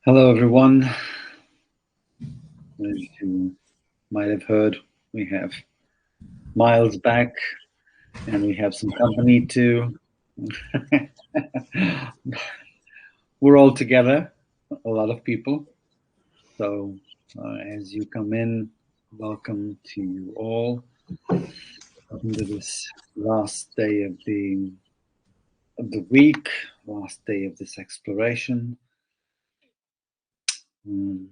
Hello, everyone. As you might have heard, we have Miles back, and we have some company too. We're all together, a lot of people. So, as you come in, welcome to you all. Welcome to this last day of the week, last day of this exploration. Um,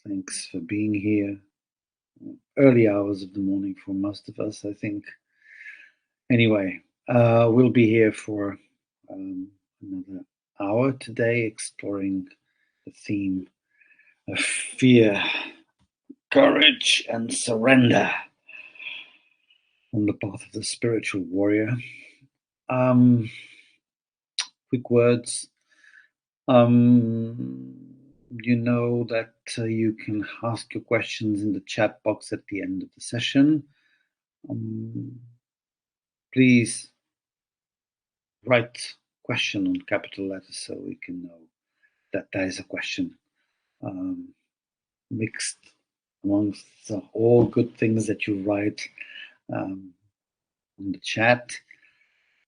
Thanks for being here. Early hours of the morning for most of us, I think. Anyway, we'll be here for another hour today exploring the theme of fear, courage, and surrender on the path of the spiritual warrior. Um, Quick words. You know that you can ask your questions in the chat box at the end of the session. Please write question on capital letters so we can know that there is a question mixed amongst all good things that you write in the chat.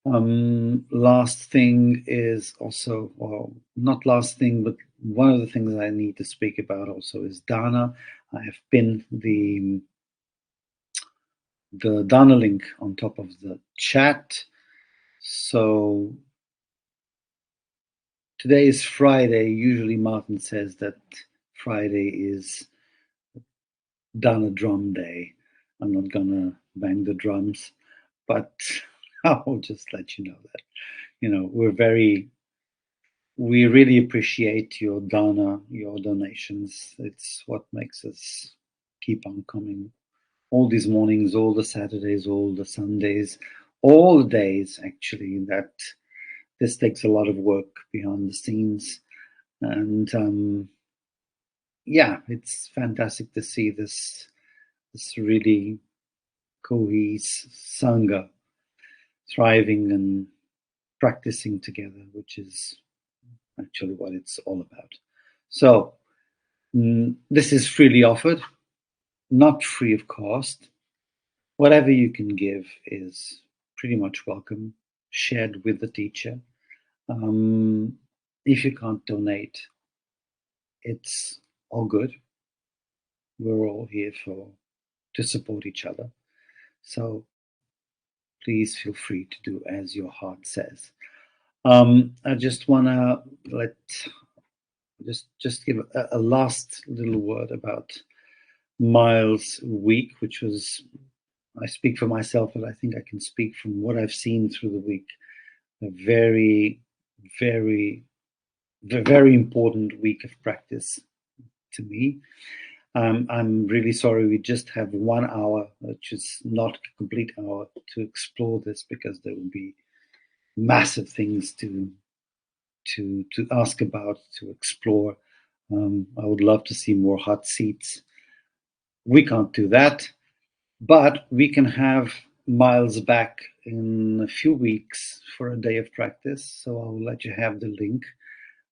Last thing is also, well, not last thing, but one of the things I need to speak about also is Dana. I have pinned the Dana link on top of the chat. So today is Friday. Usually Martin says that Friday is Dana drum day. I'm not gonna bang the drums, but I'll just let you know that, we really appreciate your Dana, your donations. It's what makes us keep on coming all these mornings, all the Saturdays, all the Sundays, all the days actually. That this takes a lot of work behind the scenes, and yeah, it's fantastic to see this really cohesive sangha thriving and practicing together, which is actually what it's all about. So this is freely offered, not free of cost. Whatever you can give is pretty much welcome, shared with the teacher. If you can't donate, it's all good. We're all here to support each other. So please feel free to do as your heart says. I just want to just give a last little word about Miles' week, which was, I speak for myself, but I think I can speak from what I've seen through the week. A very, very, very important week of practice to me. I'm really sorry we just have 1 hour, which is not a complete hour, to explore this, because there will be massive things to ask about, to explore. I would love to see more hot seats. We can't do that, but we can have Miles back in a few weeks for a day of practice. So I'll let you have the link,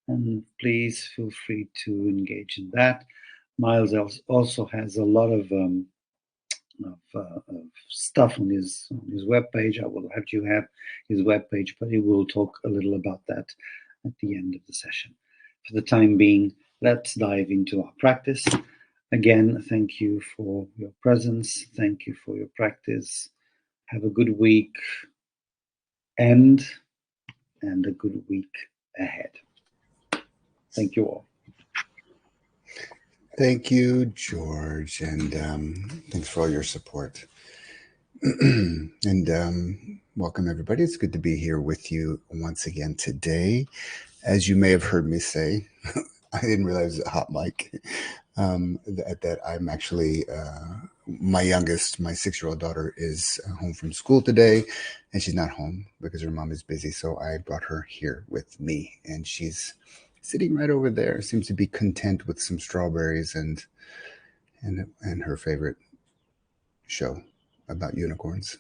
and please feel free to engage in that. Miles also has a lot of stuff on his webpage. I will have you have his webpage, but he will talk a little about that at the end of the session. For the time being, let's dive into our practice. Again, thank you for your presence. Thank you for your practice. Have a good week and a good week ahead. Thank you all. Thank you, George, and thanks for all your support. And welcome, everybody. It's good to be here with you once again today. As you may have heard me say, I didn't realize it was a hot mic, that I'm actually, my youngest, my 6-year-old daughter is home from school today, and she's not home because her mom is busy. So I brought her here with me, and she's sitting right over there. Seems to be content with some strawberries and her favorite show about unicorns.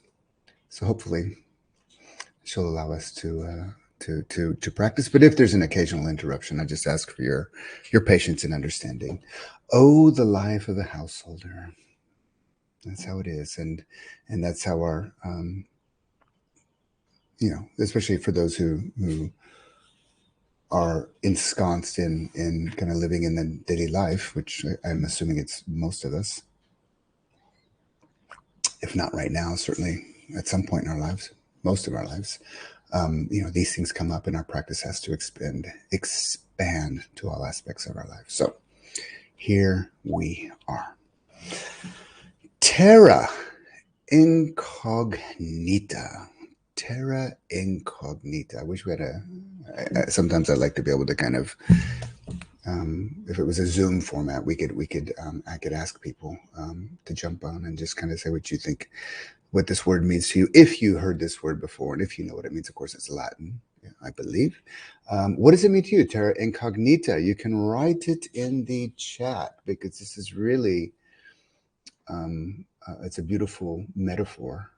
So hopefully she'll allow us to to practice. But if there's an occasional interruption, I just ask for your patience and understanding. Oh, the life of a householder. That's how it is, and that's how our especially for those who are ensconced in kind of living in the daily life, which I'm assuming it's most of us, if not right now, certainly at some point in our lives, most of our lives. These things come up, and our practice has to expand to all aspects of our life. So here we are. Terra Incognita. Terra Incognita. I wish we had sometimes I'd like to be able to kind of, if it was a Zoom format, I could ask people to jump on and just kind of say what you think, what this word means to you, if you heard this word before, and if you know what it means. Of course, it's Latin, I believe. What does it mean to you, Terra Incognita? You can write it in the chat, because this is really, it's a beautiful metaphor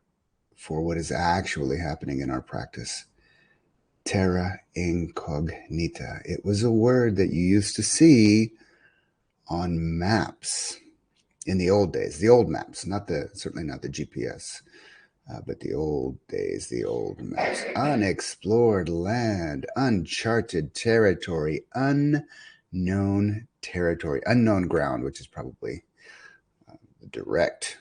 for what is actually happening in our practice. Terra Incognita. It was a word that you used to see on maps in the old days, the old maps, certainly not the GPS, but the old days, the old maps. Unexplored land, uncharted territory, unknown territory, unknown ground, which is probably the direct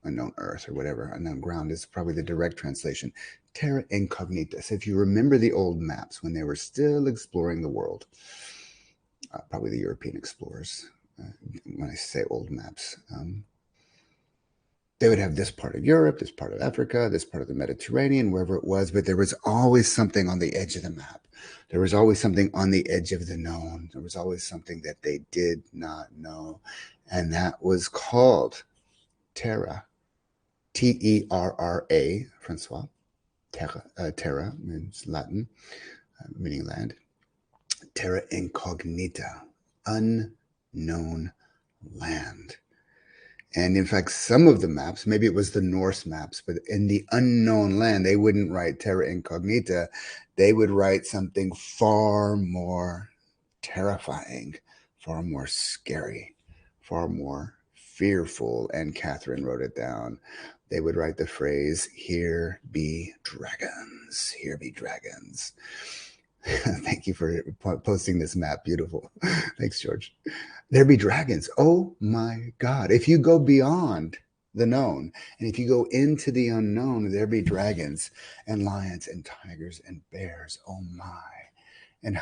unknown earth or whatever. Unknown ground is probably the direct translation. Terra Incognita. So if you remember the old maps when they were still exploring the world, probably the European explorers, when I say old maps, they would have this part of Europe, this part of Africa, this part of the Mediterranean, wherever it was, but there was always something on the edge of the map. There was always something on the edge of the known. There was always something that they did not know. And that was called Terra. Terra, Francois. Terra means Latin, meaning land. Terra Incognita, unknown land. And in fact, some of the maps, maybe it was the Norse maps, but in the unknown land, they wouldn't write Terra Incognita. They would write something far more terrifying, far more scary, far more fearful. And Catherine wrote it down. They would write the phrase, "Here be dragons, here be dragons." Thank you for posting this map. Beautiful. Thanks, George. There be dragons. Oh my God. If you go beyond the known, and if you go into the unknown, there be dragons and lions and tigers and bears. Oh my. And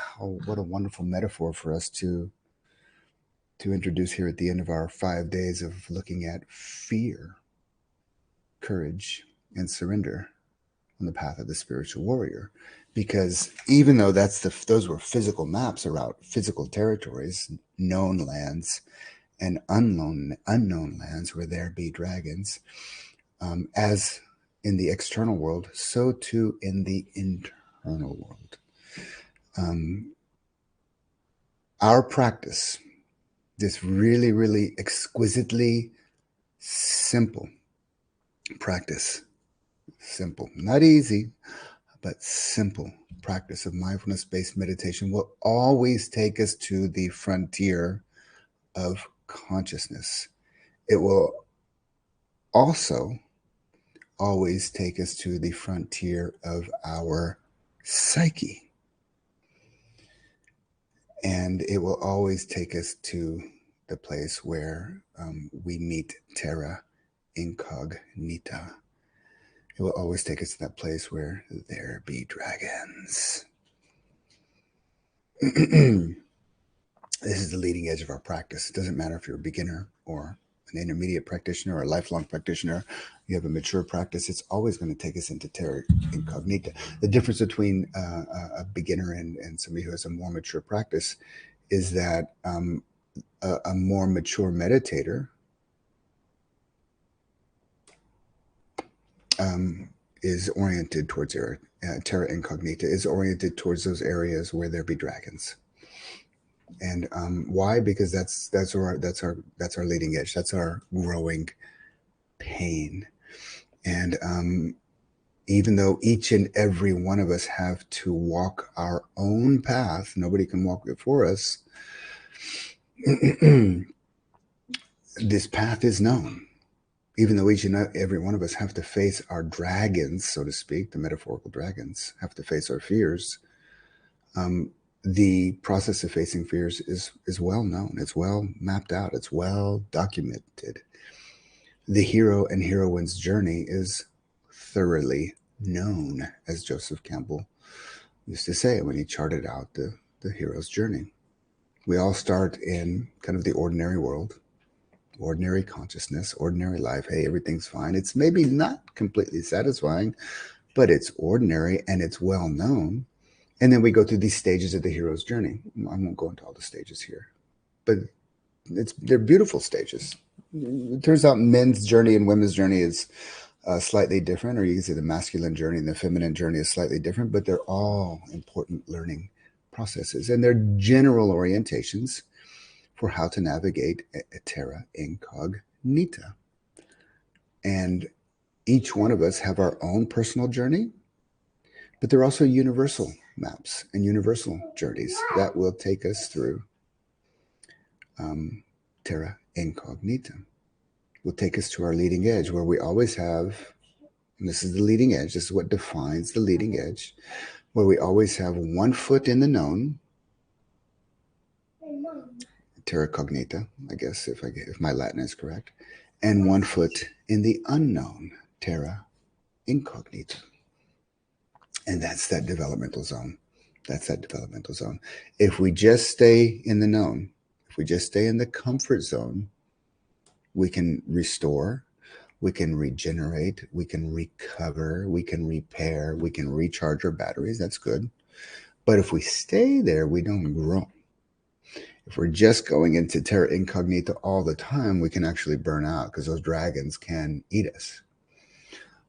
what a wonderful metaphor for us to introduce here at the end of our 5 days of looking at fear, courage, and surrender on the path of the spiritual warrior. Because even though those were physical maps around physical territories, known lands and unknown lands where there be dragons, as in the external world, so too in the internal world. Our practice, this really, really exquisitely simple practice, simple, not easy, but simple practice of mindfulness-based meditation will always take us to the frontier of consciousness. It will also always take us to the frontier of our psyche. And it will always take us to the place where we meet Terra Incognita. It will always take us to that place where there be dragons. This is the leading edge of our practice. It doesn't matter if you're a beginner or an intermediate practitioner or a lifelong practitioner. You have a mature practice. It's always going to take us into Terra Incognita. The difference between a beginner and somebody who has a more mature practice is that a more mature meditator is oriented towards Terra Incognita, is oriented towards those areas where there be dragons. And why? Because that's our leading edge. That's our growing pain. And even though each and every one of us have to walk our own path, nobody can walk it for us. This path is known, even though each and every one of us have to face our dragons, so to speak, the metaphorical dragons, have to face our fears. The process of facing fears is well known. It's well mapped out. It's well documented. The hero and heroine's journey is thoroughly known, as Joseph Campbell used to say when he charted out the hero's journey. We all start in kind of the ordinary world, ordinary consciousness, ordinary life. Hey, everything's fine. It's maybe not completely satisfying, but it's ordinary and it's well known. And then we go through these stages of the hero's journey. I won't go into all the stages here, but they're beautiful stages. It turns out men's journey and women's journey is slightly different, or you can say the masculine journey and the feminine journey is slightly different, but they're all important learning processes, and they're general orientations for how to navigate a terra incognita. And each one of us have our own personal journey, but they're also universal maps and universal journeys that will take us through terra incognita. Will take us to our leading edge, where we always have, and this is the leading edge, this is what defines the leading edge, where we always have one foot in the known, terra cognita, I guess, if my Latin is correct, and one foot in the unknown, terra incognita. And that's that developmental zone. That's that developmental zone. If we just stay in the known, if we just stay in the comfort zone, we can restore, we can regenerate, we can recover, we can repair, we can recharge our batteries. That's good. But if we stay there, we don't grow. If we're just going into terra incognita all the time, we can actually burn out because those dragons can eat us.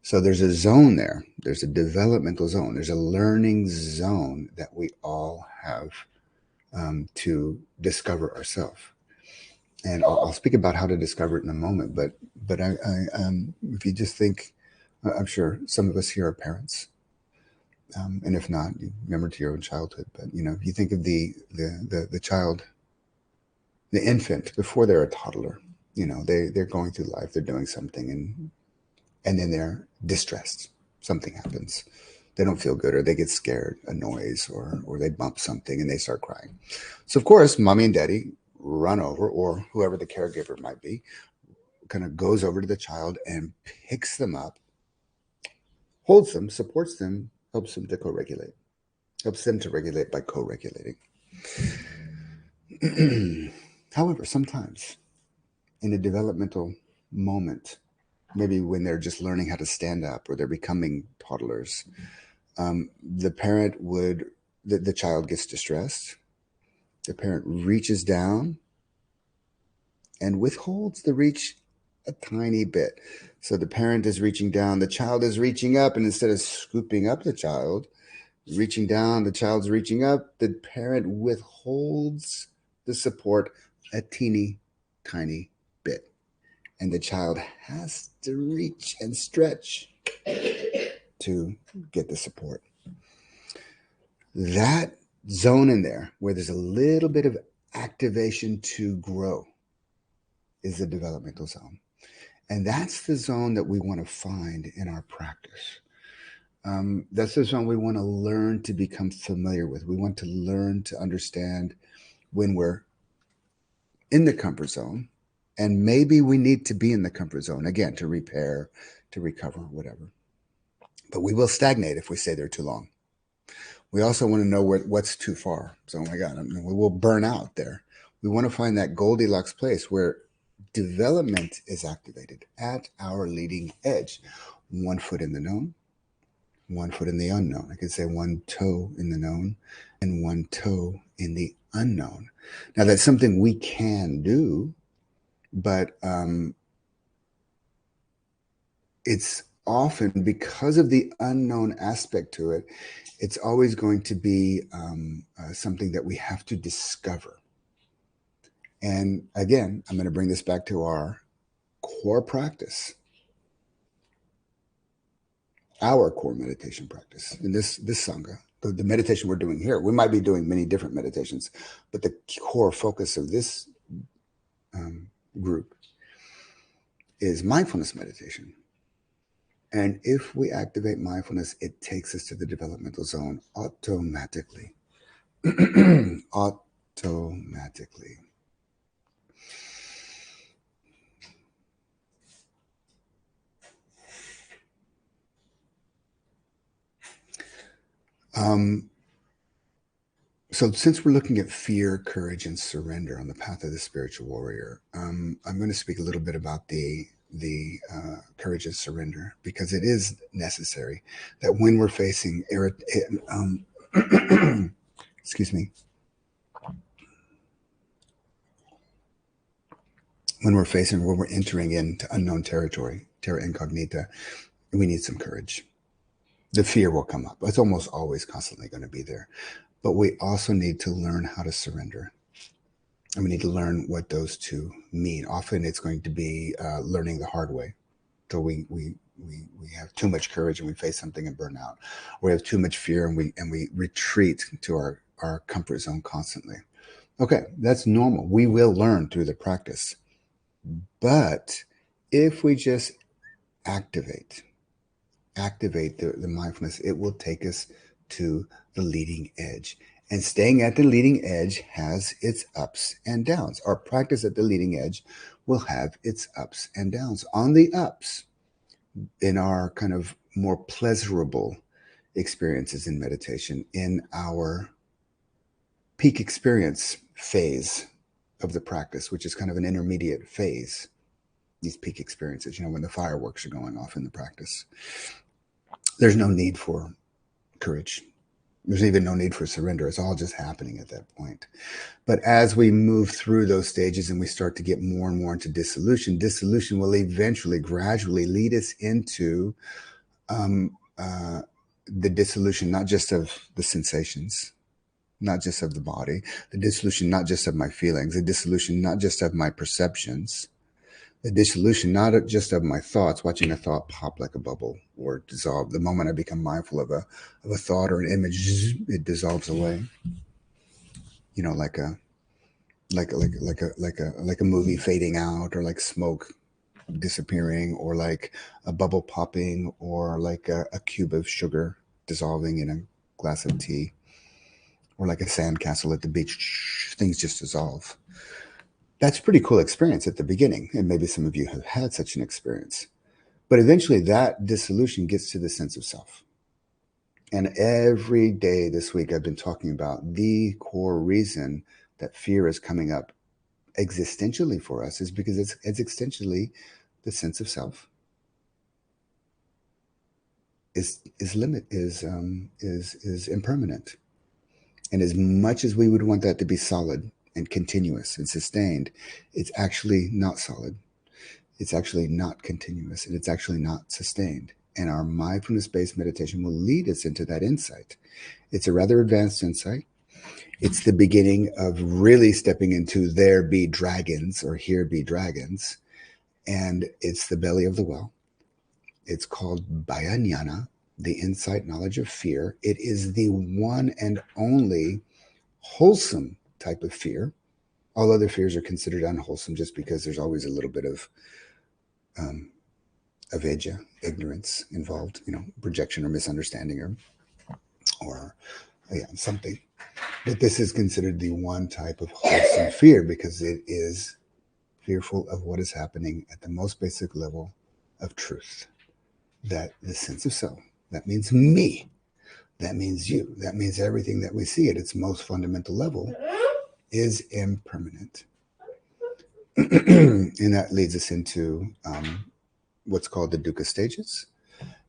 So there's a zone there. There's a developmental zone. There's a learning zone that we all have to discover ourselves. And I'll speak about how to discover it in a moment. But if you just think, I'm sure some of us here are parents, and if not, you remember to your own childhood. But if you think of the child, the infant before they're a toddler, they're going through life, they're doing something, and then they're distressed. Something happens. They don't feel good, or they get scared, a noise, or they bump something and they start crying. So of course, mommy and daddy run over, or whoever the caregiver might be, kind of goes over to the child and picks them up, holds them, supports them, helps them to co-regulate, helps them to regulate by co-regulating. However, sometimes in a developmental moment, maybe when they're just learning how to stand up or they're becoming toddlers, the child gets distressed. The parent reaches down and withholds the reach a tiny bit. So the parent is reaching down, the child is reaching up, and instead of scooping up the child, reaching down, the child's reaching up, the parent withholds the support a teeny tiny bit. And the child has to reach and stretch to get the support. That zone in there where there's a little bit of activation to grow is the developmental zone. And that's the zone that we want to find in our practice. That's the zone we want to learn to become familiar with. We want to learn to understand when we're in the comfort zone, and maybe we need to be in the comfort zone again to repair, to recover, whatever. But we will stagnate if we stay there too long. We also want to know what's too far. So, oh my God, we will burn out there. We want to find that Goldilocks place where development is activated at our leading edge. One foot in the known, one foot in the unknown. I could say one toe in the known and one toe in the unknown. Now, that's something we can do, but it's often, because of the unknown aspect to it, it's always going to be something that we have to discover. And again, I'm going to bring this back to our core practice. our core meditation practice in this Sangha, the meditation we're doing here. We might be doing many different meditations, but the core focus of this group is mindfulness meditation. And if we activate mindfulness, it takes us to the developmental zone automatically. Automatically. So since we're looking at fear, courage, and surrender on the path of the spiritual warrior, I'm going to speak a little bit about the courage and surrender, because it is necessary that when we're facing excuse me, when we're entering into unknown territory, Terra Incognita, we need some courage. The fear will come up. It's almost always constantly going to be there. But we also need to learn how to surrender. And we need to learn what those two mean. Often it's going to be learning the hard way. So we have too much courage and we face something and burn out. Or we have too much fear and we retreat to our comfort zone constantly. Okay, that's normal. We will learn through the practice. But if we just activate the mindfulness, it will take us to the leading edge. And staying at the leading edge has its ups and downs. Our practice at the leading edge will have its ups and downs. On the ups, in our kind of more pleasurable experiences in meditation, in our peak experience phase of the practice, which is kind of an intermediate phase, these peak experiences, when the fireworks are going off in the practice, there's no need for courage. There's even no need for surrender. It's all just happening at that point. But as we move through those stages and we start to get more and more into dissolution will eventually, gradually lead us into the dissolution, not just of the sensations, not just of the body, the dissolution, not just of my feelings, the dissolution, not just of my perceptions, the dissolution, not just of my thoughts, watching a thought pop like a bubble or dissolve. The moment I become mindful of a thought or an image, it dissolves away. Like a movie fading out, or like smoke disappearing, or like a bubble popping, or like a cube of sugar dissolving in a glass of tea, or like a sandcastle at the beach. Things just dissolve. That's a pretty cool experience at the beginning, and maybe some of you have had such an experience. But eventually that dissolution gets to the sense of self. And every day this week I've been talking about the core reason that fear is coming up existentially for us is because it's existentially the sense of self is impermanent. And as much as we would want that to be solid and continuous and sustained, it's actually not solid. It's actually not continuous, and it's actually not sustained. And our mindfulness-based meditation will lead us into that insight. It's a rather advanced insight. It's the beginning of really stepping into there be dragons, or here be dragons. And it's the belly of the well. It's called Bhayanyana, the insight knowledge of fear. It is the one and only wholesome type of fear. All other fears are considered unwholesome just because there's always a little bit of avidya, ignorance involved, projection or misunderstanding or something. But this is considered the one type of wholesome fear because it is fearful of what is happening at the most basic level of truth. That the sense of self, that means me, that means you, that means everything that we see at its most fundamental level is impermanent. And that leads us into what's called the dukkha stages.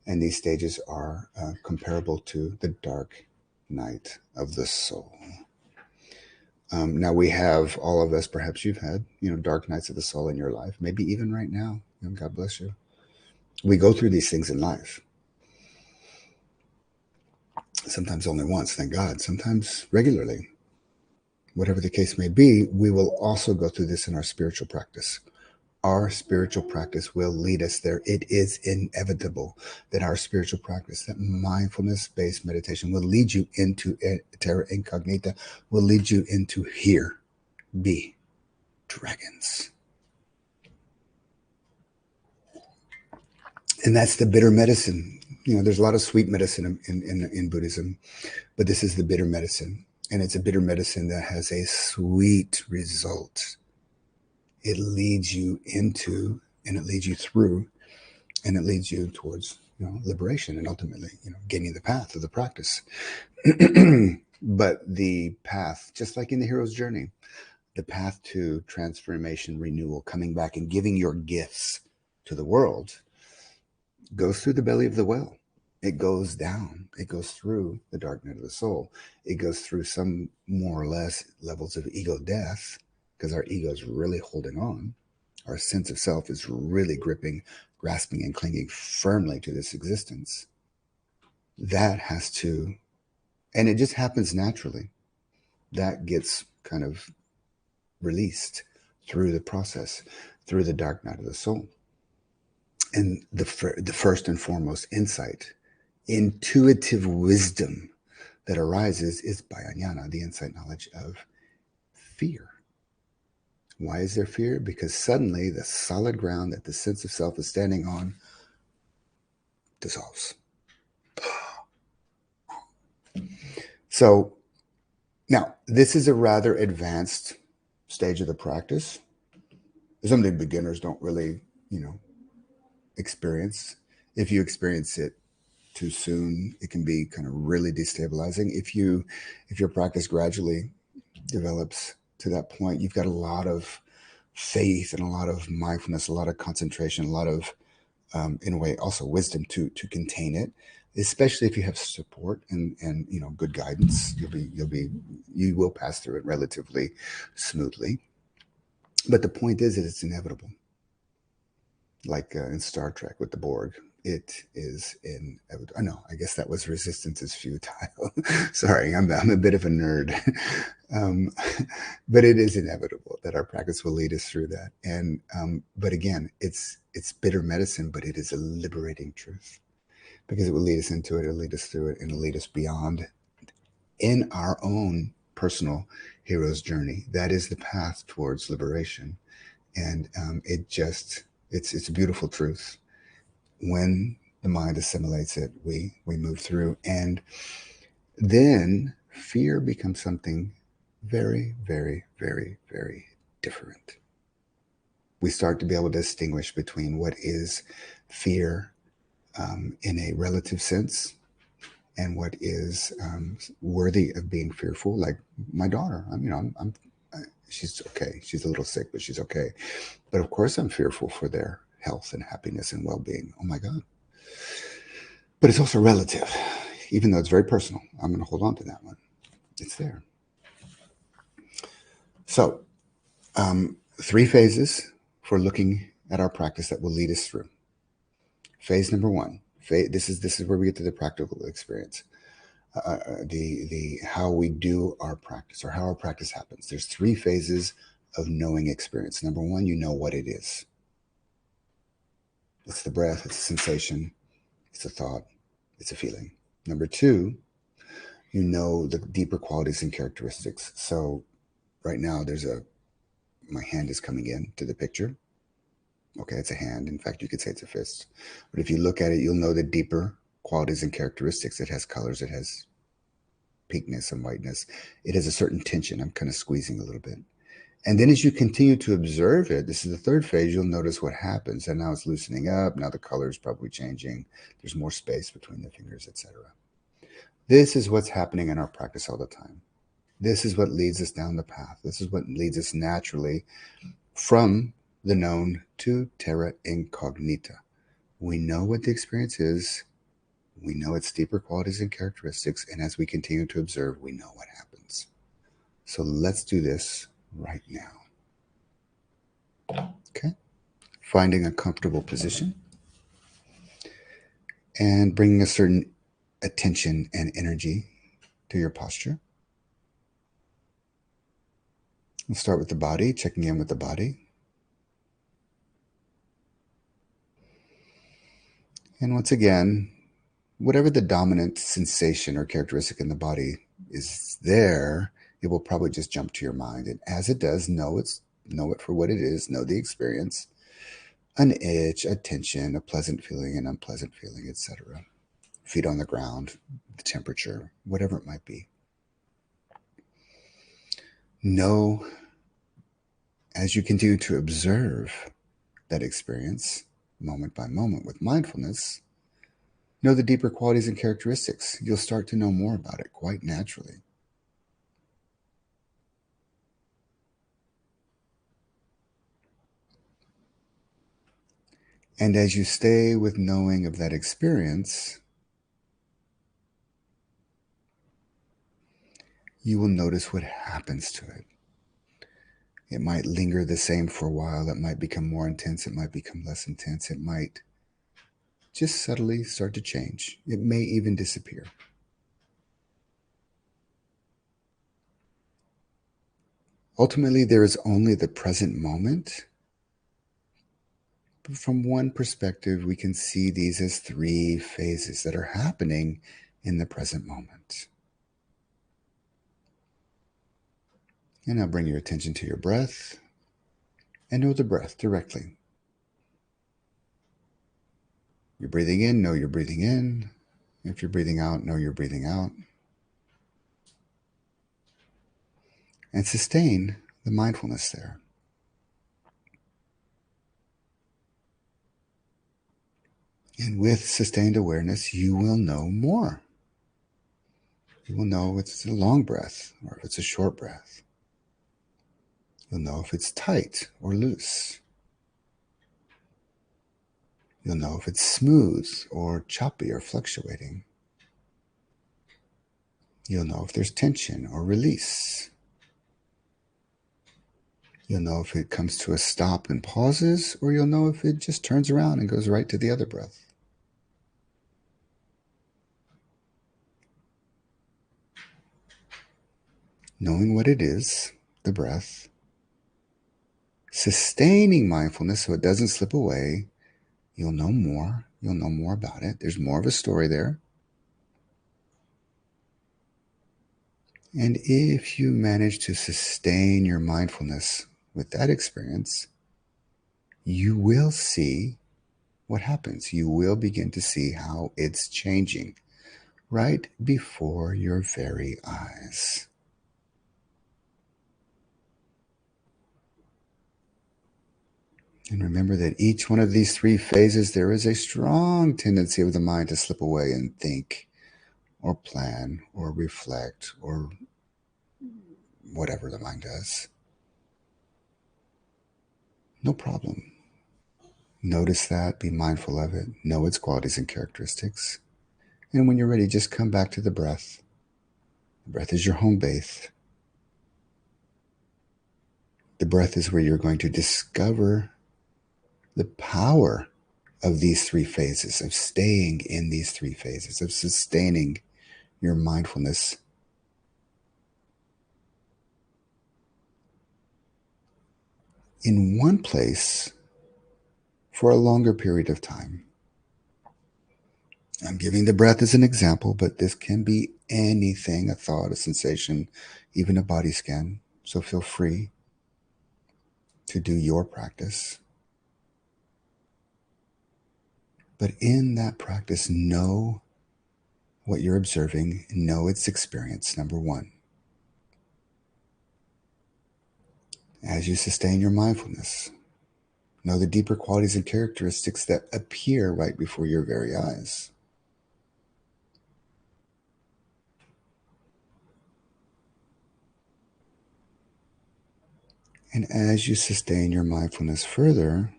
And these stages are comparable to the dark night of the soul. Now we have, all of us, perhaps you've had, dark nights of the soul in your life, maybe even right now. God bless you. We go through these things in life. Sometimes only once, thank God. Sometimes regularly. Whatever the case may be, we will also go through this in our spiritual practice. Our spiritual practice will lead us there. It is inevitable that our spiritual practice, that mindfulness-based meditation, will lead you into Terra Incognita, will lead you into here be dragons. And that's the bitter medicine. There's a lot of sweet medicine in Buddhism, but this is the bitter medicine. And it's a bitter medicine that has a sweet result. It leads you into, and it leads you through, and it leads you towards liberation, and ultimately gaining the path of the practice. But the path, just like in the hero's journey, the path to transformation, renewal, coming back and giving your gifts to the world, goes through the belly of the whale. It goes down. It goes through the dark night of the soul. It goes through some more or less levels of ego death, because our ego is really holding on. Our sense of self is really gripping, grasping, and clinging firmly to this existence. That has to, and it just happens naturally. That gets kind of released through the process, through the dark night of the soul. And the first and foremost insight, intuitive wisdom that arises is bayanyana, the insight knowledge of fear. Why is there fear? Because suddenly the solid ground that the sense of self is standing on dissolves. So now, this is a rather advanced stage of the practice. Something beginners don't really, experience. If you experience it too soon, it can be kind of really destabilizing. If your practice gradually develops to that point, you've got a lot of faith and a lot of mindfulness, a lot of concentration, a lot of, in a way, also wisdom to contain it. Especially if you have support and good guidance, you will pass through it relatively smoothly. But the point is that it's inevitable. Like in Star Trek with the Borg, it is inevitable. No, I guess that was resistance is futile. Sorry, I'm a bit of a nerd. But it is inevitable that our practice will lead us through that. And but again, it's bitter medicine, but it is a liberating truth, because it will lead us into it, it'll lead us through it, and it'll lead us beyond in our own personal hero's journey. That is the path towards liberation. And it's a beautiful truth. When the mind assimilates it, we move through. And then fear becomes something very, very, very, very different. We start to be able to distinguish between what is fear in a relative sense and what is worthy of being fearful. Like my daughter, she's okay. She's a little sick, but she's okay. But of course, I'm fearful for their health and happiness and well-being. Oh my God. But it's also relative. Even though it's very personal, I'm going to hold on to that one. It's there. So, 3 phases for looking at our practice that will lead us through. Phase number 1. This is where we get to the practical experience. The how we do our practice, or how our practice happens. There's 3 phases of knowing experience. Number 1, you know what it is. It's the breath, it's a sensation, it's a thought, it's a feeling. Number 2, you know the deeper qualities and characteristics. So right now my hand is coming in to the picture. Okay, it's a hand. In fact, you could say it's a fist. But if you look at it, you'll know the deeper qualities and characteristics. It has colors, it has pinkness and whiteness. It has a certain tension. I'm kind of squeezing a little bit. And then as you continue to observe it, this is the 3rd phase, you'll notice what happens. And now it's loosening up. Now the color is probably changing. There's more space between the fingers, etc. This is what's happening in our practice all the time. This is what leads us down the path. This is what leads us naturally from the known to Terra Incognita. We know what the experience is. We know its deeper qualities and characteristics. And as we continue to observe, we know what happens. So let's do this right now. Okay. Finding a comfortable position and bringing a certain attention and energy to your posture. We'll start with the body, checking in with the body. And once again, whatever the dominant sensation or characteristic in the body is there, it will probably just jump to your mind. And as it does, know it for what it is, know the experience, an itch, a tension, a pleasant feeling, an unpleasant feeling, etc. Feet on the ground, the temperature, whatever it might be. Know as you continue to observe that experience moment by moment with mindfulness, know the deeper qualities and characteristics. You'll start to know more about it quite naturally. And as you stay with knowing of that experience, you will notice what happens to it. It might linger the same for a while. It might become more intense. It might become less intense. It might just subtly start to change. It may even disappear. Ultimately, there is only the present moment. But from one perspective, we can see these as three phases that are happening in the present moment. And now bring your attention to your breath and know the breath directly. You're breathing in, know you're breathing in. If you're breathing out, know you're breathing out. And sustain the mindfulness there. And with sustained awareness, you will know more. You will know if it's a long breath or if it's a short breath. You'll know if it's tight or loose. You'll know if it's smooth or choppy or fluctuating. You'll know if there's tension or release. You'll know if it comes to a stop and pauses, or you'll know if it just turns around and goes right to the other breath. Knowing what it is, the breath, sustaining mindfulness so it doesn't slip away, you'll know more. You'll know more about it. There's more of a story there. And if you manage to sustain your mindfulness with that experience, you will see what happens. You will begin to see how it's changing right before your very eyes. And remember that each one of these three phases, there is a strong tendency of the mind to slip away and think or plan or reflect or whatever the mind does. No problem. Notice that, be mindful of it, know its qualities and characteristics. And when you're ready, just come back to the breath. The breath is your home base. The breath is where you're going to discover the power of these three phases, of staying in these three phases, of sustaining your mindfulness in one place for a longer period of time. I'm giving the breath as an example, but this can be anything, a thought, a sensation, even a body scan. So feel free to do your practice. But in that practice, know what you're observing, know its experience, number one. As you sustain your mindfulness, know the deeper qualities and characteristics that appear right before your very eyes. And as you sustain your mindfulness further,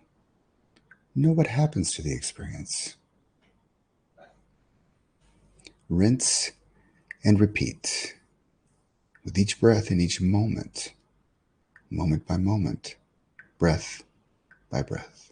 know what happens to the experience. Rinse and repeat with each breath in each moment, moment by moment, breath by breath.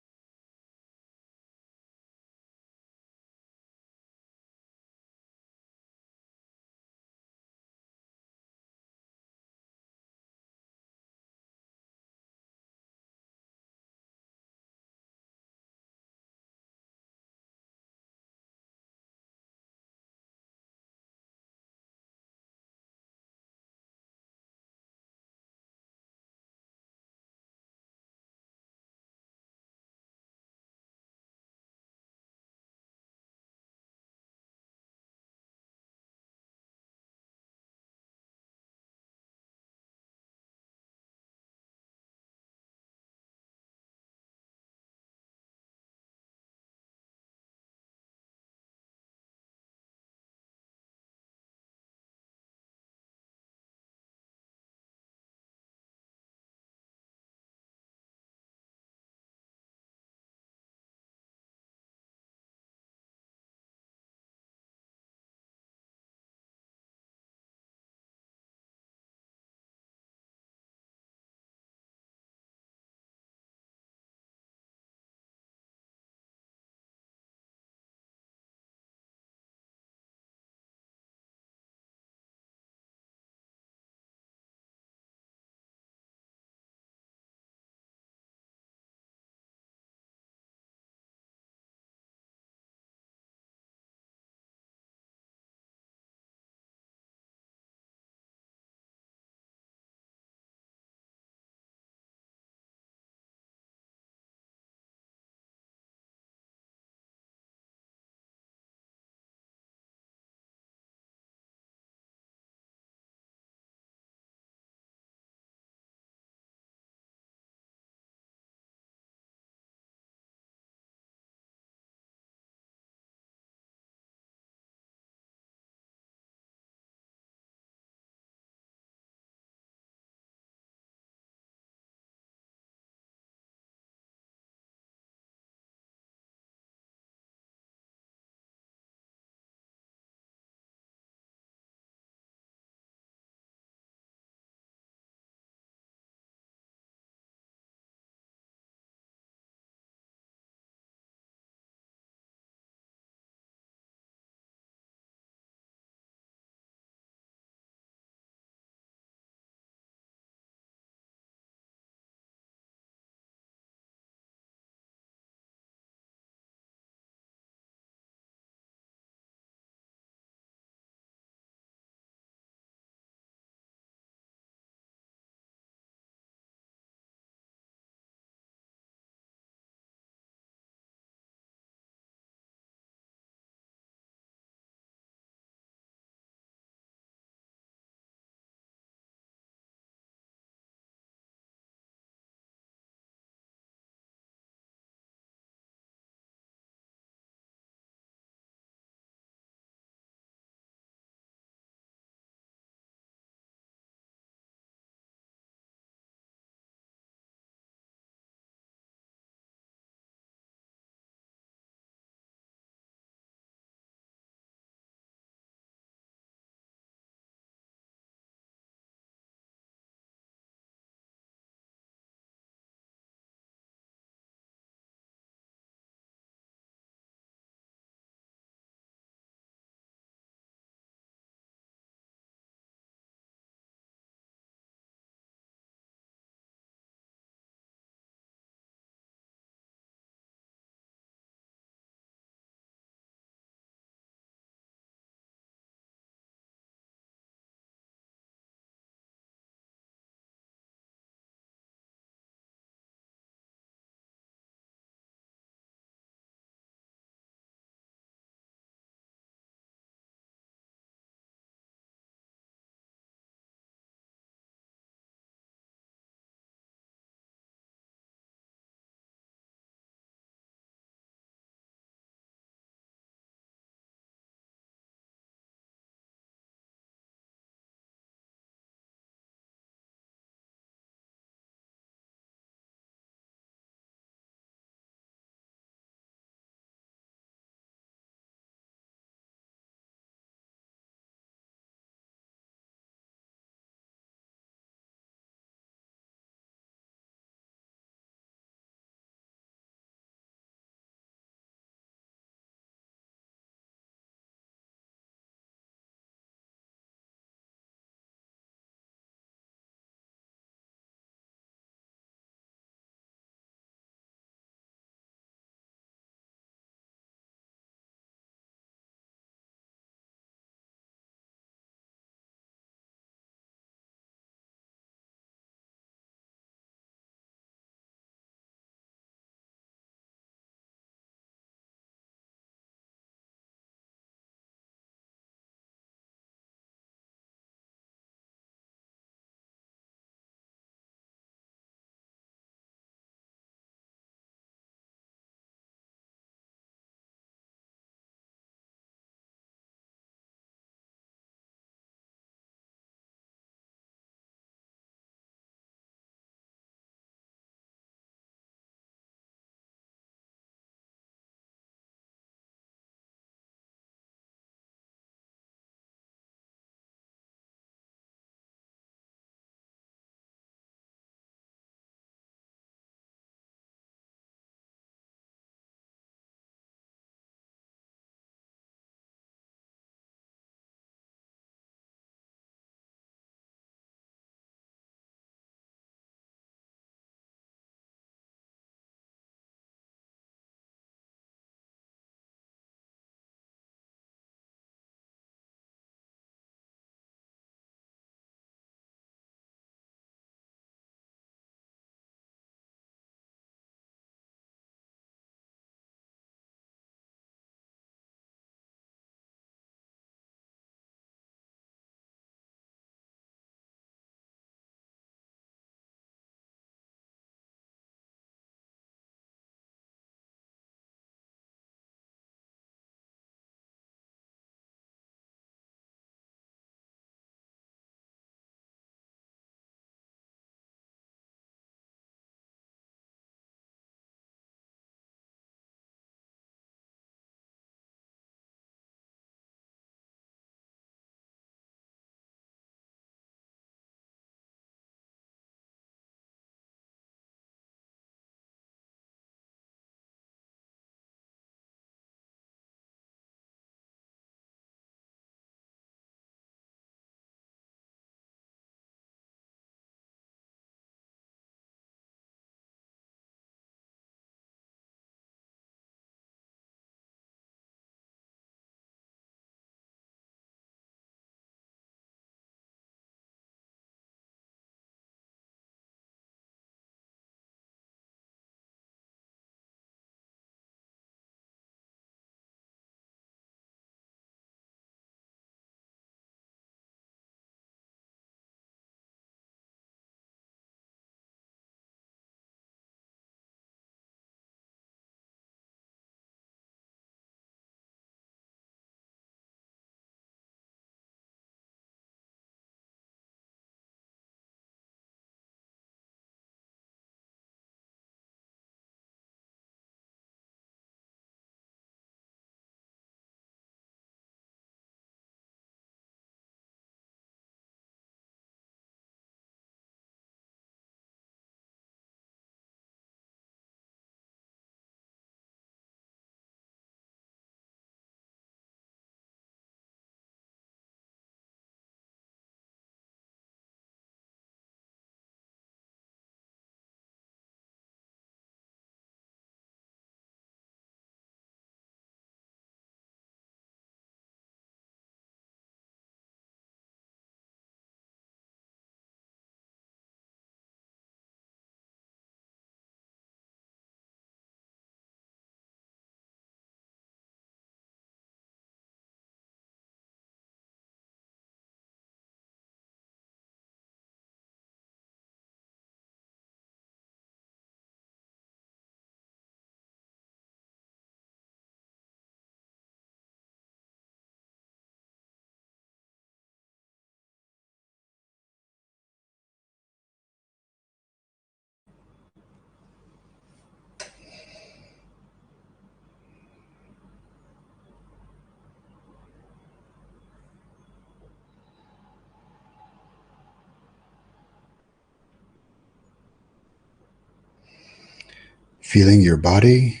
Feeling your body,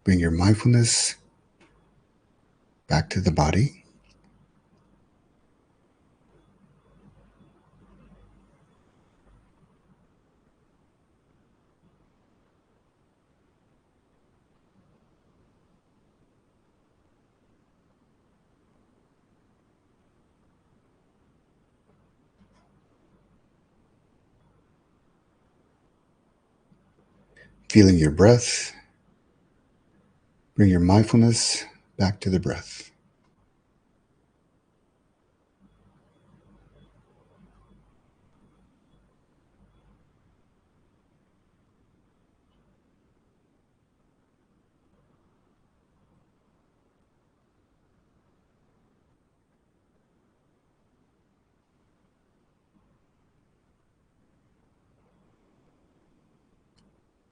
bring your mindfulness back to the body. Feeling your breath, bring your mindfulness back to the breath.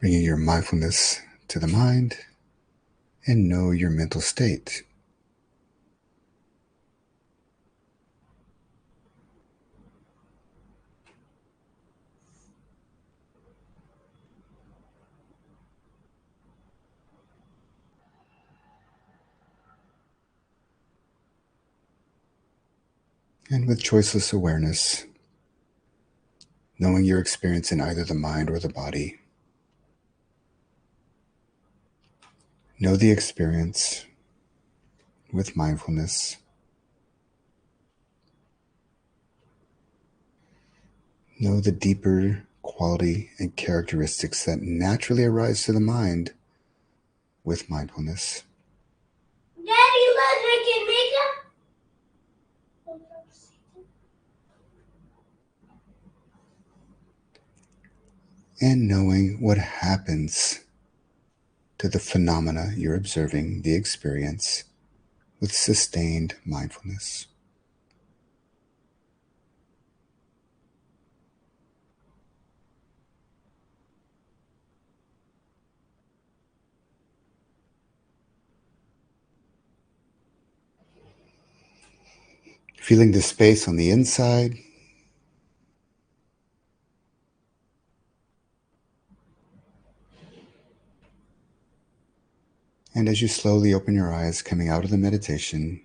Bringing your mindfulness to the mind and know your mental state. And with choiceless awareness, knowing your experience in either the mind or the body, know the experience with mindfulness. Know the deeper quality and characteristics that naturally arise to the mind with mindfulness. Daddy, look, I can make And knowing what happens to the phenomena you're observing, the experience, with sustained mindfulness. Feeling the space on the inside. And as you slowly open your eyes coming out of the meditation,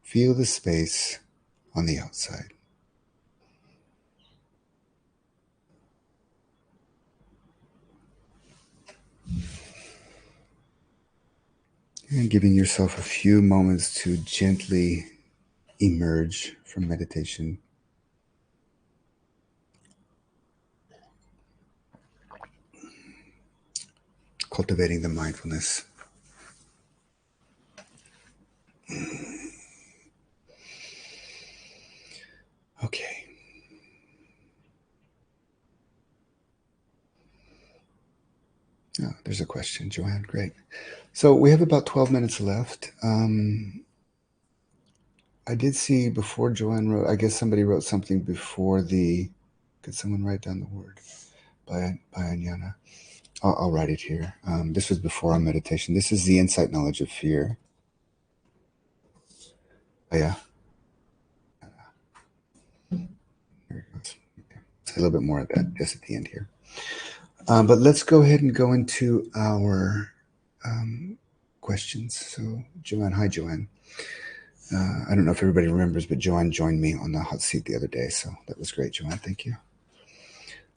feel the space on the outside. And giving yourself a few moments to gently emerge from meditation. Cultivating the mindfulness. Okay. Oh, there's a question, Joanne. Great. So we have about 12 minutes left. I did see before Joanne wrote, I guess somebody wrote something before the, could someone write down the word by Anyana? I'll write it here. This was before our meditation. This is the insight knowledge of fear. Oh, yeah. There it goes. Okay. Say a little bit more of that just at the end here. But let's go ahead and go into our questions. So, Joanne, hi, Joanne. I don't know if everybody remembers, but Joanne joined me on the hot seat the other day. So that was great, Joanne. Thank you.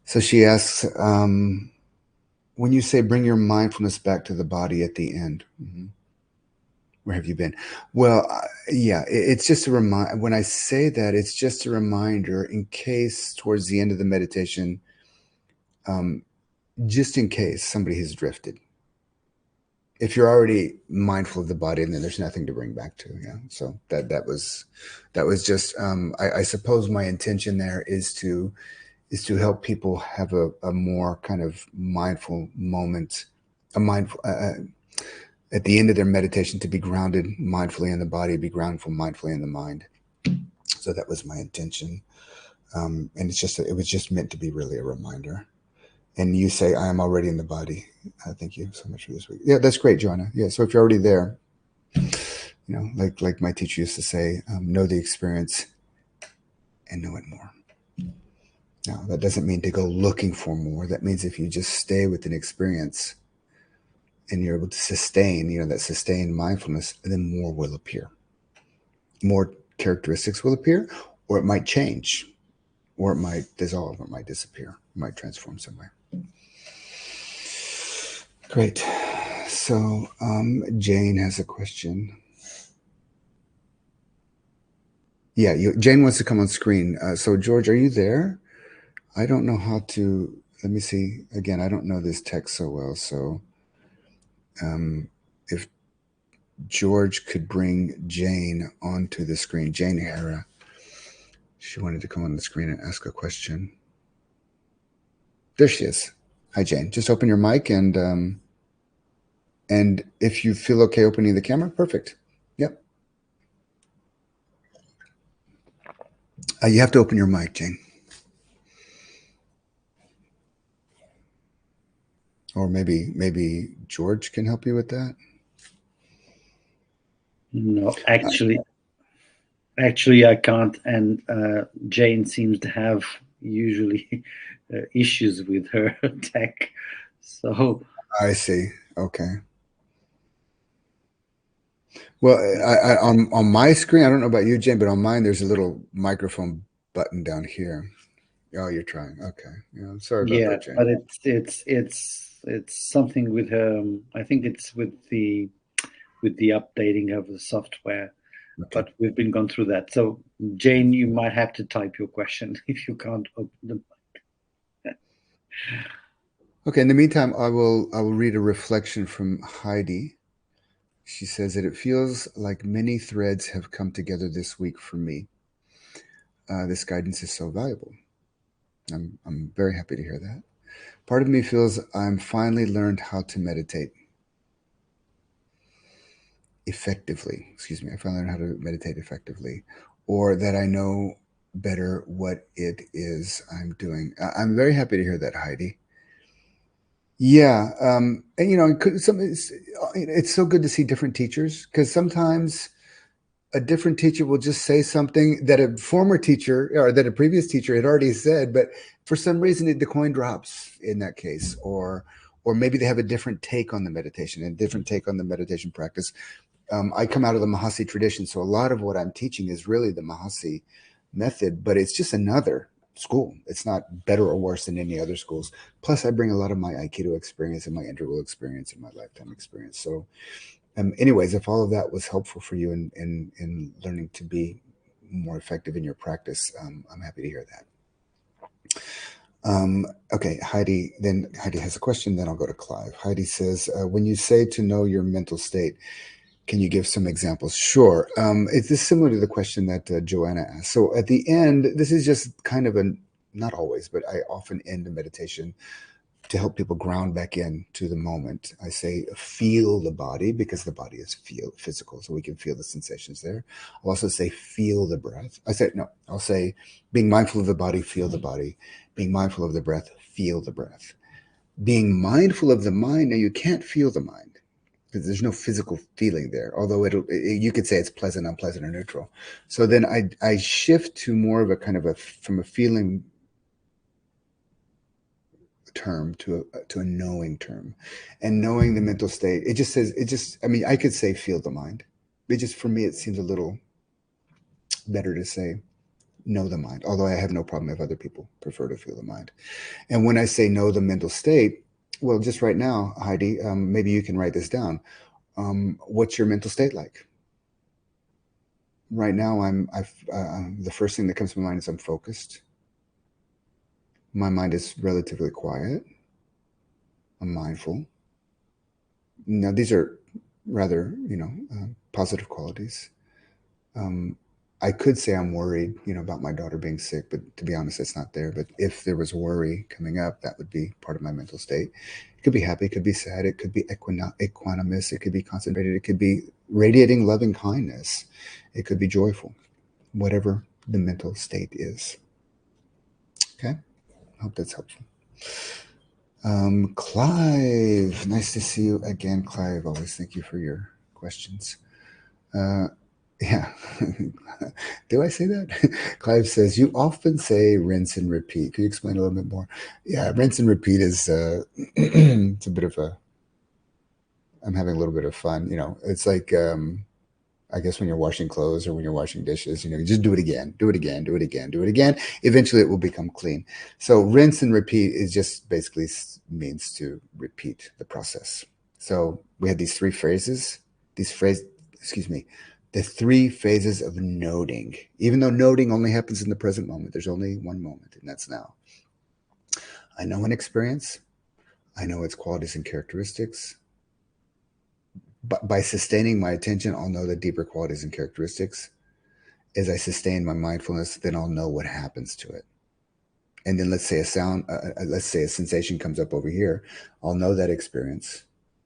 So she asks, when you say bring your mindfulness back to the body at the end, where have you been? Well, yeah, it's just a reminder. When I say that, it's just a reminder in case towards the end of the meditation, just in case somebody has drifted. If you're already mindful of the body, then there's nothing to bring back to. Yeah. So that was just. I suppose my intention there is to help people have a more kind of mindful moment, a mindful at the end of their meditation to be grounded mindfully in the body, be grounded mindfully in the mind. So that was my intention, and it was just meant to be really a reminder. And you say, I am already in the body. Thank you so much for this week. Yeah, that's great, Joanna. Yeah, so if you're already there, like my teacher used to say, know the experience and know it more. Now, that doesn't mean to go looking for more. That means if you just stay with an experience and you're able to sustain, that sustained mindfulness, then more will appear. More characteristics will appear, or it might change, or it might dissolve, or it might disappear, it might transform somewhere. Great. So Jane has a question. Yeah, Jane wants to come on screen. So George, are you there? I don't know how to, let me see. Again, I don't know this text so well. So if George could bring Jane onto the screen, Jane Hara, she wanted to come on the screen and ask a question. There she is. Hi, Jane. Just open your mic and if you feel okay opening the camera, perfect. Yep. You have to open your mic, Jane. Or maybe George can help you with that. No, actually I can't. And Jane seems to have usually issues with her tech. So I see. Okay. Well, on my screen, I don't know about you, Jane, but on mine, there's a little microphone button down here. Oh, you're trying. Okay. Yeah. Sorry about that, Jane. but it's something with I think it's with the updating of the software. Okay. But we've been gone through that. So Jane, you might have to type your question if you can't open them. Okay. In the meantime, I will read a reflection from Heidi. She says that it feels like many threads have come together this week for me. This guidance is so valuable. I'm very happy to hear that. Part of me feels I'm finally learned how to meditate effectively. Excuse me. I finally learned how to meditate effectively, or that I know better what it is I'm doing. I'm very happy to hear that, Heidi. Yeah, and it's so good to see different teachers, because sometimes a different teacher will just say something that a former teacher or that a previous teacher had already said, but for some reason the coin drops in that case, or maybe they have a different take on the meditation and different take on the meditation practice. I come out of the Mahasi tradition, so a lot of what I'm teaching is really the Mahasi method, but it's just another school. It's not better or worse than any other schools. Plus, I bring a lot of my Aikido experience and my integral experience and my lifetime experience. So, anyways, if all of that was helpful for you in learning to be more effective in your practice, I'm happy to hear that. Okay, Heidi has a question, then I'll go to Clive. Heidi says, when you say to know your mental state, can you give some examples? Sure. It's similar to the question that Joanna asked. So at the end, this is just kind of not always, but I often end a meditation to help people ground back in to the moment. I say, feel the body, because the body is physical, so we can feel the sensations there. I'll also say, feel the breath. I'll say, being mindful of the body, feel the body. Being mindful of the breath, feel the breath. Being mindful of the mind, now you can't feel the mind, because there's no physical feeling there, although you could say it's pleasant, unpleasant, or neutral. So then I shift to more of a kind of from a feeling term to a knowing term. And knowing the mental state, I could say feel the mind. For me, it seems a little better to say know the mind, although I have no problem if other people prefer to feel the mind. And when I say know the mental state, well, just right now, Heidi, maybe you can write this down. What's your mental state like? Right now, the first thing that comes to my mind is I'm focused. My mind is relatively quiet. I'm mindful. Now, these are rather, positive qualities. I could say I'm worried, about my daughter being sick, but to be honest, it's not there. But if there was worry coming up, that would be part of my mental state. It could be happy, it could be sad, it could be equanimous, it could be concentrated, it could be radiating loving kindness, it could be joyful, whatever the mental state is. Okay, I hope that's helpful. Clive, nice to see you again, Clive. Always thank you for your questions. Yeah. Do I say that? Clive says, you often say rinse and repeat. Can you explain a little bit more? Yeah, rinse and repeat is it's a bit of a, I'm having a little bit of fun. It's like, I guess when you're washing clothes or when you're washing dishes, you just do it again, do it again, do it again, do it again. Eventually it will become clean. So rinse and repeat is just basically means to repeat the process. So we had these three phrases, excuse me, the three phases of noting. Even though noting only happens in the present moment, there's only one moment, and that's now. I know an experience. I know its qualities and characteristics. But by sustaining my attention, I'll know the deeper qualities and characteristics. As I sustain my mindfulness, then I'll know what happens to it. And then let's say let's say a sensation comes up over here. I'll know that experience.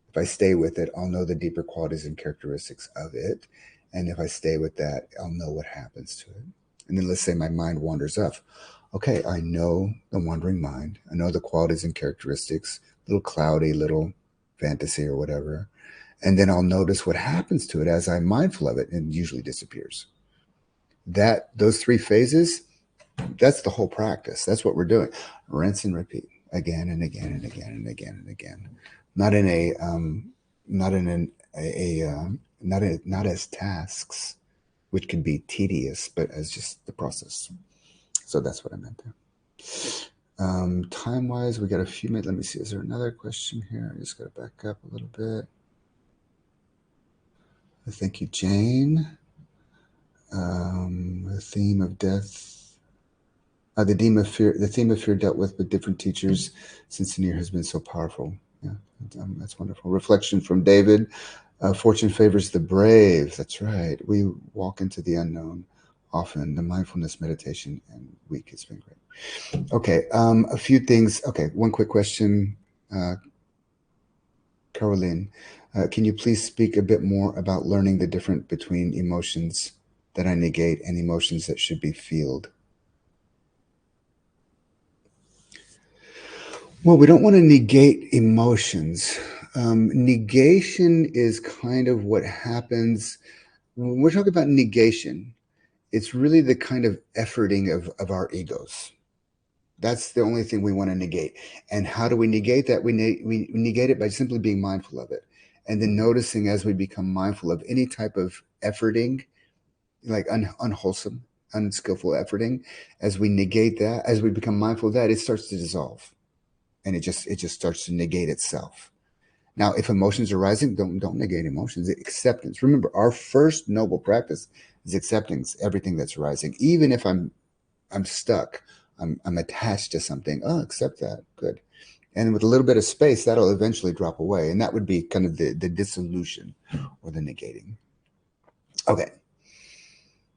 If I stay with it, I'll know the deeper qualities and characteristics of it. And if I stay with that, I'll know what happens to it. And then let's say my mind wanders off. Okay, I know the wandering mind. I know the qualities and characteristics, little cloudy, little fantasy or whatever. And then I'll notice what happens to it as I'm mindful of it, and it usually disappears. Those three phases, that's the whole practice. That's what we're doing. Rinse and repeat again and again and again and again and again. Not in a not as tasks, which can be tedious, but as just the process. So that's what I meant there. Time wise, we got a few minutes. Let me see. Is there another question here? I just got to back up a little bit. Thank you, Jane. The theme of death. The theme of fear dealt with different teachers since the year has been so powerful. Yeah, that's wonderful. Reflection from David. Fortune favors the brave. That's right. We walk into the unknown often. The mindfulness meditation and week has been great. Okay, a few things. Okay, one quick question. Caroline, can you please speak a bit more about learning the difference between emotions that I negate and emotions that should be felt? Well, we don't want to negate emotions. Negation is kind of what happens when we're talking about negation. It's really the kind of efforting of our egos. That's the only thing we want to negate. And how do we negate that? We negate it by simply being mindful of it. And then noticing as we become mindful of any type of efforting, like unwholesome, unskillful efforting, as we negate that, as we become mindful of that, it starts to dissolve. And it just starts to negate itself. Now, if emotions are rising, don't negate emotions. Acceptance. Remember, our first noble practice is accepting everything that's rising. Even if I'm stuck, I'm attached to something. Oh, accept that. Good. And with a little bit of space, that'll eventually drop away. And that would be kind of the dissolution or the negating. Okay.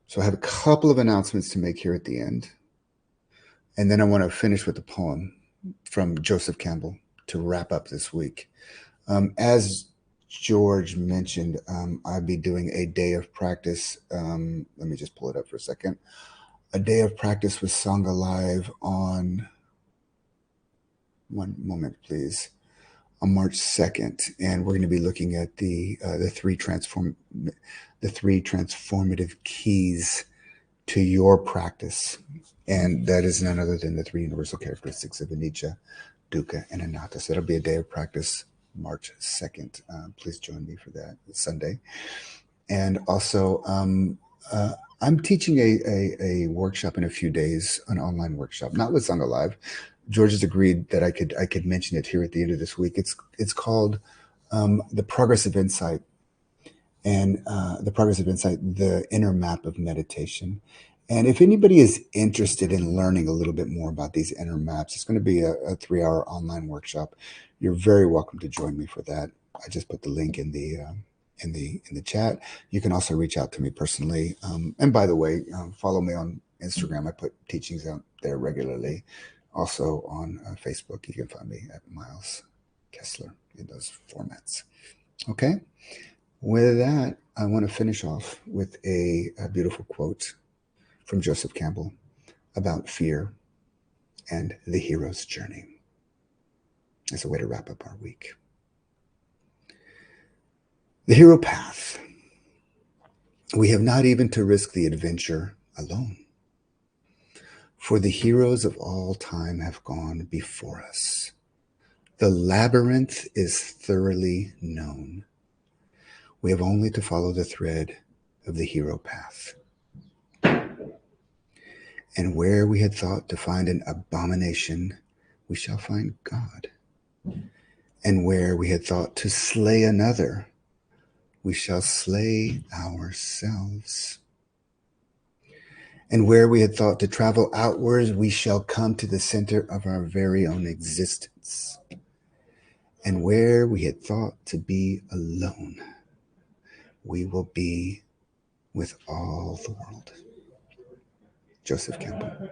So I have a couple of announcements to make here at the end. And then I want to finish with a poem from Joseph Campbell to wrap up this week. As George mentioned, I'll be doing a day of practice. Let me just pull it up for a second. A day of practice with Song Alive on, one moment, please, on March 2nd. And we're going to be looking at the three transformative keys to your practice. And that is none other than the three universal characteristics of anicca, dukkha, and anatta. So it'll be a day of practice, March 2nd. Please join me for that. It's Sunday. And also, I'm teaching a workshop in a few days, an online workshop, not with Sangha Live. George has agreed that I could mention it here at the end of this week. It's called The Progress of Insight. And The Progress of Insight, the inner map of meditation. And if anybody is interested in learning a little bit more about these inner maps, it's going to be a 3-hour online workshop. You're very welcome to join me for that. I just put the link in the chat. You can also reach out to me personally. And by the way, follow me on Instagram. I put teachings out there regularly. Also on Facebook, you can find me at Miles Kessler in those formats. Okay. With that, I want to finish off with a beautiful quote from Joseph Campbell about fear and the hero's journey as a way to wrap up our week. The hero path. We have not even to risk the adventure alone. For the heroes of all time have gone before us. The labyrinth is thoroughly known. We have only to follow the thread of the hero path. And where we had thought to find an abomination, we shall find God. And where we had thought to slay another, we shall slay ourselves. And where we had thought to travel outwards, we shall come to the center of our very own existence. And where we had thought to be alone, we will be with all the world. Joseph Campbell.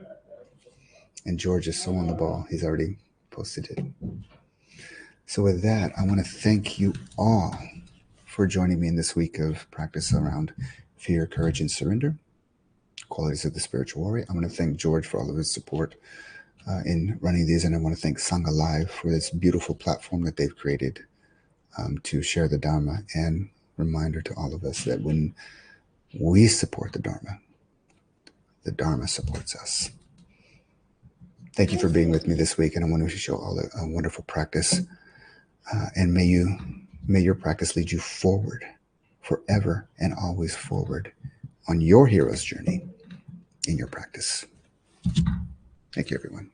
And George is so on the ball. He's already posted it. So with that, I want to thank you all for joining me in this week of practice around fear, courage, and surrender, qualities of the spiritual warrior. I want to thank George for all of his support in running these, and I want to thank Sangha Live for this beautiful platform that they've created to share the Dharma, and reminder to all of us that when we support the Dharma supports us. Thank you for being with me this week, and I want to wish you all a wonderful practice, and may your practice lead you forward, forever and always forward on your hero's journey in your practice. Thank you, everyone.